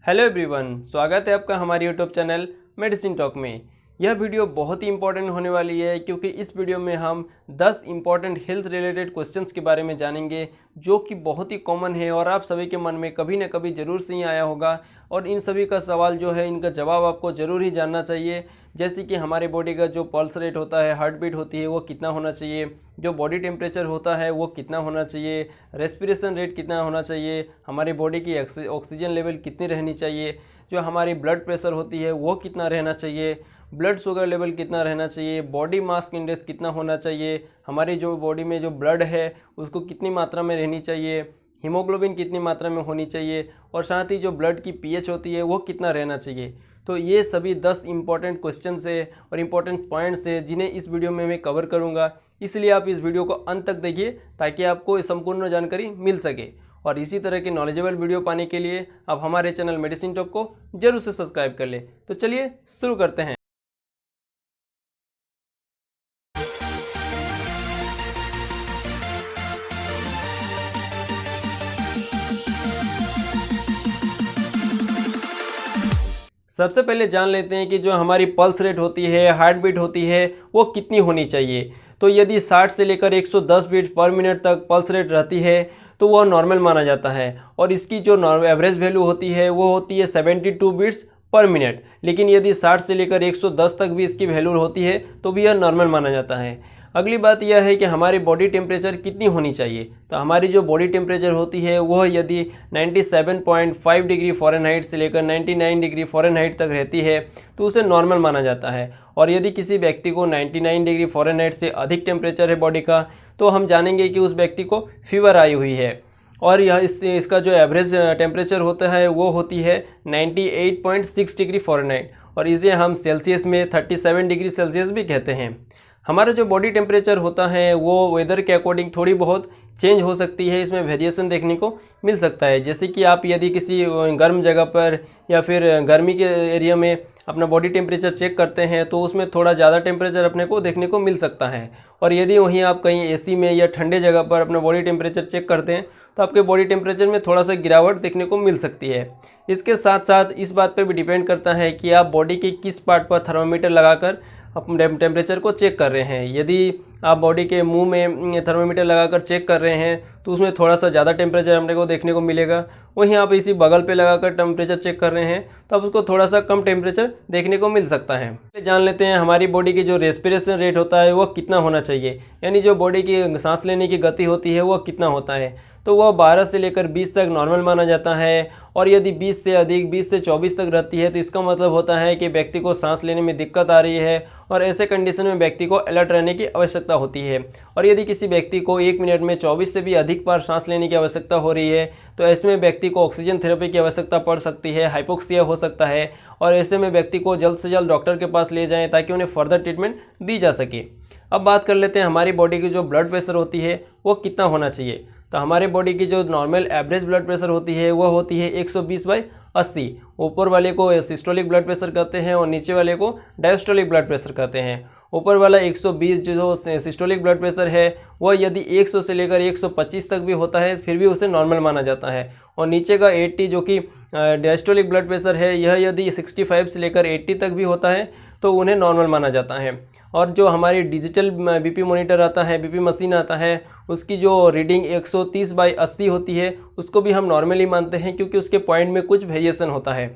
Hello everyone, स्वागत है आपका हमारे यूट्यूब चैनल मेडिसिन टॉक में। यह वीडियो बहुत ही इंपॉर्टेंट होने वाली है क्योंकि इस वीडियो में हम 10 इंपॉर्टेंट हेल्थ रिलेटेड क्वेश्चंस के बारे में जानेंगे जो कि बहुत ही कॉमन है और आप सभी के मन में कभी ना कभी ज़रूर से ही आया होगा। और इन सभी का सवाल जो है, इनका जवाब आपको ज़रूर ही जानना चाहिए। जैसे कि हमारे बॉडी का जो पल्स रेट होता है, हार्ट बीट होती है, वो कितना होना चाहिए, जो बॉडी टेम्परेचर होता है वो कितना होना चाहिए, रेस्पिरेशन रेट कितना होना चाहिए, हमारी बॉडी की ऑक्सीजन लेवल कितनी रहनी चाहिए, जो हमारी ब्लड प्रेशर होती है वो कितना रहना चाहिए, ब्लड शुगर लेवल कितना रहना चाहिए, बॉडी मास इंडेक्स कितना होना चाहिए, हमारी जो बॉडी में जो ब्लड है उसको कितनी मात्रा में रहनी चाहिए, हीमोग्लोबिन कितनी मात्रा में होनी चाहिए, और साथ ही जो ब्लड की पीएच होती है वो कितना रहना चाहिए। तो ये सभी 10 इंपॉर्टेंट क्वेश्चन है और इम्पॉर्टेंट पॉइंट्स है जिन्हें इस वीडियो में मैं कवर करूँगा। इसलिए आप इस वीडियो को अंत तक देखिए ताकि आपको संपूर्ण जानकारी मिल सके। और इसी तरह के नॉलेजेबल वीडियो पाने के लिए आप हमारे चैनल मेडिसिन टॉक को जरूर से सब्सक्राइब कर ले। तो चलिए शुरू करते हैं। सबसे पहले जान लेते हैं कि जो हमारी पल्स रेट होती है, हार्ट बीट होती है, वो कितनी होनी चाहिए। तो यदि 60 से लेकर 110 बीट पर मिनट तक पल्स रेट रहती है तो वह नॉर्मल माना जाता है। और इसकी जो एवरेज वैल्यू होती है वो होती है 72 बीट्स पर मिनट। लेकिन यदि 60 से लेकर 110 तक भी इसकी वैल्यू होती है तो भी यह नॉर्मल माना जाता है। अगली बात यह है कि हमारी बॉडी टेम्परेचर कितनी होनी चाहिए। तो हमारी जो बॉडी टेम्परेचर होती है वह यदि 97.5 डिग्री फ़ारेनहाइट से लेकर 99 डिग्री फ़ारेनहाइट तक रहती है तो उसे नॉर्मल माना जाता है। और यदि किसी व्यक्ति को 99 डिग्री फ़ारेनहाइट से अधिक टेम्परेचर है बॉडी का तो हम जानेंगे कि उस व्यक्ति को फीवर आई हुई है। और यह इसका जो एवरेज टेम्परेचर होता है वो होती है 98.6 डिग्री फ़ारेनहाइट, और इसे हम सेल्सियस में 37 डिग्री सेल्सियस भी कहते हैं। हमारा जो बॉडी टेम्परेचर होता है वो वेदर के अकॉर्डिंग थोड़ी बहुत चेंज हो सकती है, इसमें वेरिएशन देखने को मिल सकता है। जैसे कि आप यदि किसी गर्म जगह पर या फिर गर्मी के एरिया में अपना बॉडी टेम्परेचर चेक करते हैं तो उसमें थोड़ा ज़्यादा टेम्परेचर अपने को देखने को मिल सकता है। और यदि वहीं आप कहीं एसी में या ठंडे जगह पर अपना बॉडी टेम्परेचर चेक करते हैं तो आपके बॉडी टेम्परेचर में थोड़ा सा गिरावट देखने को मिल सकती है। इसके साथ साथ इस बात पर भी डिपेंड करता है कि आप बॉडी के किस पार्ट पर थर्मामीटर लगाकर अपने टेम्परेचर को चेक कर रहे हैं। यदि आप बॉडी के मुंह में थर्मामीटर लगाकर चेक कर रहे हैं तो उसमें थोड़ा सा ज़्यादा टेम्परेचर अपने को देखने को मिलेगा। वहीं आप इसी बगल पे लगाकर टेम्परेचर चेक कर रहे हैं तो अब उसको थोड़ा सा कम टेम्परेचर देखने को मिल सकता है। जान लेते हैं हमारी बॉडी की जो रेस्पिरेशन रेट होता है वो कितना होना चाहिए, यानी जो बॉडी की सांस लेने की गति होती है वो कितना होता है। तो वह 12 से लेकर 20 तक नॉर्मल माना जाता है। और यदि 20 से अधिक 20 से 24 तक रहती है तो इसका मतलब होता है कि व्यक्ति को सांस लेने में दिक्कत आ रही है और ऐसे कंडीशन में व्यक्ति को अलर्ट रहने की आवश्यकता होती है। और यदि किसी व्यक्ति को 1 मिनट में 24 से भी अधिक बार सांस लेने की आवश्यकता हो रही है तो ऐसे में व्यक्ति को ऑक्सीजन थेरेपी की आवश्यकता पड़ सकती है, हाइपोक्सिया हो सकता है। और ऐसे में व्यक्ति को जल्द से जल्द डॉक्टर के पास ले जाएँ ताकि उन्हें फर्दर ट्रीटमेंट दी जा सके। अब बात कर लेते हैं हमारी बॉडी की जो ब्लड प्रेशर होती है वो कितना होना चाहिए। तो हमारे बॉडी की जो नॉर्मल एवरेज ब्लड प्रेशर होती है वह होती है 120/80। ऊपर वाले को सिस्टोलिक ब्लड प्रेशर कहते हैं और नीचे वाले को डायस्टोलिक ब्लड प्रेशर कहते हैं। ऊपर वाला 120 जो सिस्टोलिक ब्लड प्रेशर है वह यदि 100 से लेकर 125 तक भी होता है फिर भी उसे नॉर्मल माना जाता है। और नीचे का 80 जो कि डायस्टोलिक ब्लड प्रेशर है, यह यदि 65 से लेकर 80 तक भी होता है तो उन्हें नॉर्मल माना जाता है। और जो हमारी डिजिटल बीपी मॉनिटर आता है, बीपी मशीन आता है, उसकी जो रीडिंग 130/80 होती है उसको भी हम नॉर्मली मानते हैं क्योंकि उसके पॉइंट में कुछ वेरिएशन होता है।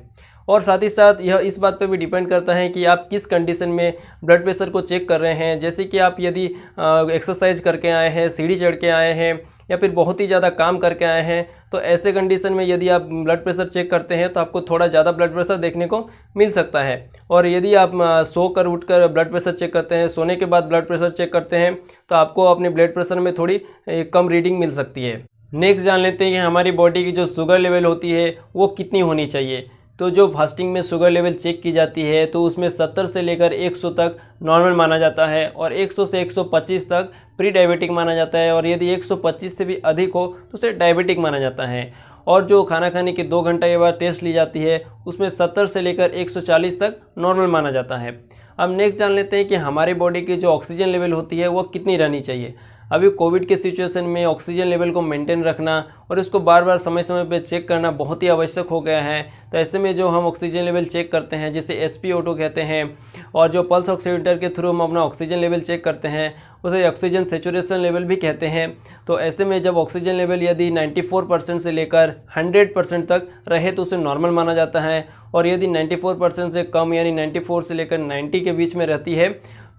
और साथ ही साथ यह इस बात पर भी डिपेंड करता है कि आप किस कंडीशन में ब्लड प्रेशर को चेक कर रहे हैं। जैसे कि आप यदि एक्सरसाइज करके आए हैं, सीढ़ी चढ़ के आए हैं या फिर बहुत ही ज़्यादा काम करके आए हैं तो ऐसे कंडीशन में यदि आप ब्लड प्रेशर चेक करते हैं तो आपको थोड़ा ज़्यादा ब्लड प्रेशर देखने को मिल सकता है। और यदि आप सोकर उठकर ब्लड प्रेशर चेक करते हैं, सोने के बाद ब्लड प्रेशर चेक करते हैं तो आपको अपने ब्लड प्रेशर में थोड़ी कम रीडिंग मिल सकती है। नेक्स्ट जान लेते हैं कि हमारी बॉडी की जो शुगर लेवल होती है वो कितनी होनी चाहिए। तो जो फास्टिंग में शुगर लेवल चेक की जाती है तो उसमें 70 से लेकर 100 तक नॉर्मल माना जाता है और 100 से 125 तक प्री डायबिटिक माना जाता है। और यदि 125 से भी अधिक हो तो उसे डायबिटिक माना जाता है। और जो खाना खाने के 2 घंटे के बाद टेस्ट ली जाती है उसमें 70 से लेकर 140 तक नॉर्मल माना जाता है। अब नेक्स्ट जान लेते हैं कि हमारी बॉडी की जो ऑक्सीजन लेवल होती है वो कितनी रहनी चाहिए। अभी कोविड के सिचुएशन में ऑक्सीजन लेवल को मेंटेन रखना और इसको बार बार समय समय पे चेक करना बहुत ही आवश्यक हो गया है। तो ऐसे में जो हम ऑक्सीजन लेवल चेक करते हैं जिसे SpO2 कहते हैं, और जो पल्स ऑक्सीमीटर के थ्रू हम अपना ऑक्सीजन लेवल चेक करते हैं उसे ऑक्सीजन सेचुरेशन लेवल भी कहते हैं। तो ऐसे में जब ऑक्सीजन लेवल यदि 94% से लेकर 100% तक रहे तो उसे नॉर्मल माना जाता है, और यदि 94% से कम यानी 94 से लेकर 90 के बीच में रहती है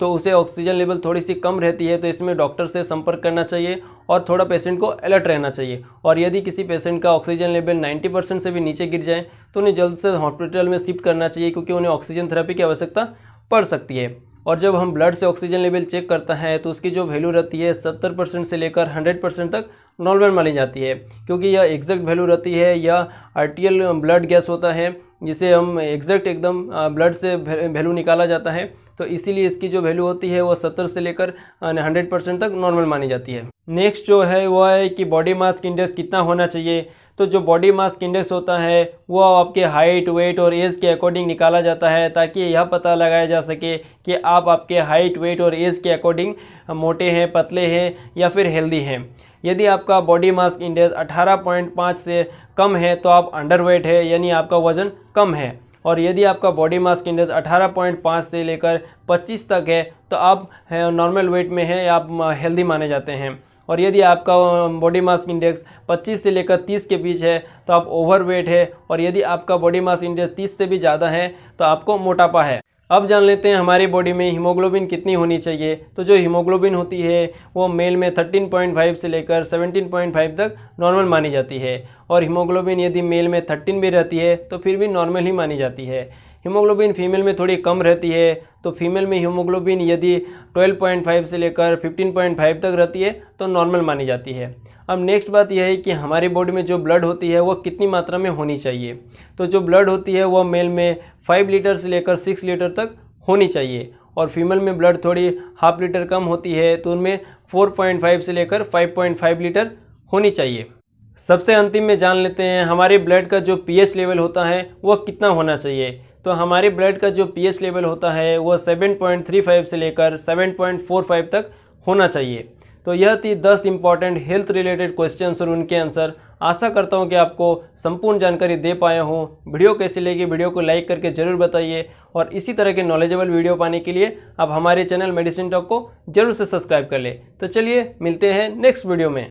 तो उसे ऑक्सीजन लेवल थोड़ी सी कम रहती है, तो इसमें डॉक्टर से संपर्क करना चाहिए और थोड़ा पेशेंट को अलर्ट रहना चाहिए। और यदि किसी पेशेंट का ऑक्सीजन लेवल 90% से भी नीचे गिर जाए तो उन्हें जल्द से हॉस्पिटल में शिफ्ट करना चाहिए, क्योंकि उन्हें ऑक्सीजन थेरेपी की आवश्यकता पड़ सकती है। और जब हम ब्लड से ऑक्सीजन लेवल चेक करता है तो उसकी जो वैल्यू रहती है 70% से लेकर 100% तक नॉर्मल मानी जाती है, क्योंकि यह एग्जैक्ट वैल्यू रहती है। यह आर्टियल ब्लड गैस होता है जिसे हम एग्जैक्ट एकदम ब्लड से वैल्यू निकाला जाता है, तो इसीलिए इसकी जो वैल्यू होती है वो 70 से लेकर 100% तक नॉर्मल मानी जाती है। नेक्स्ट जो है वो है कि बॉडी मास इंडेक्स कितना होना चाहिए। तो जो बॉडी मास इंडेक्स होता है वो आपके हाइट, वेट और एज के अकॉर्डिंग निकाला जाता है, ताकि यह पता लगाया जा सके कि आप आपके हाइट, वेट और एज के अकॉर्डिंग मोटे हैं, पतले हैं या फिर हेल्दी हैं। यदि आपका बॉडी मास इंडेक्स 18.5 से कम है तो आप अंडरवेट है, यानी आपका वजन कम है। और यदि आपका बॉडी मास इंडेक्स 18.5 से लेकर 25 तक है तो आप नॉर्मल वेट में हैं, आप हेल्दी माने जाते हैं। और यदि आपका बॉडी मास इंडेक्स 25 से लेकर 30 के बीच है तो आप ओवरवेट है, और यदि आपका बॉडी मास इंडेक्स 30 से भी ज़्यादा है तो आपको मोटापा है। अब जान लेते हैं हमारी बॉडी में हीमोग्लोबिन कितनी होनी चाहिए। तो जो हीमोग्लोबिन होती है वो मेल में 13.5 से लेकर 17.5 तक नॉर्मल मानी जाती है, और हीमोग्लोबिन यदि मेल में 13 भी रहती है तो फिर भी नॉर्मल ही मानी जाती है। हीमोग्लोबिन फीमेल में थोड़ी कम रहती है, तो फीमेल में हीमोग्लोबिन यदि 12.5 से लेकर 15.5 तक रहती है तो नॉर्मल मानी जाती है। अब नेक्स्ट बात यह है कि हमारी बॉडी में जो ब्लड होती है वो कितनी मात्रा में होनी चाहिए। तो जो ब्लड होती है वो मेल में 5 लीटर से लेकर 6 लीटर तक होनी चाहिए, और फीमेल में ब्लड थोड़ी ½ लीटर कम होती है तो उनमें 4.5 से लेकर 5.5 लीटर होनी चाहिए। सबसे अंतिम में जान लेते हैं हमारे ब्लड का जो pH लेवल होता है वो कितना होना चाहिए। तो हमारे ब्लड का जो pH लेवल होता है वो 7.35 से लेकर 7.45 तक होना चाहिए। तो यह थी 10 इंपॉर्टेंट हेल्थ रिलेटेड क्वेश्चंस और उनके आंसर। आशा करता हूं कि आपको संपूर्ण जानकारी दे पाया हूं। वीडियो कैसी लगी वीडियो को लाइक करके ज़रूर बताइए, और इसी तरह के नॉलेजेबल वीडियो पाने के लिए आप हमारे चैनल मेडिसिन टॉक को जरूर से सब्सक्राइब कर ले। तो चलिए मिलते हैं नेक्स्ट वीडियो में।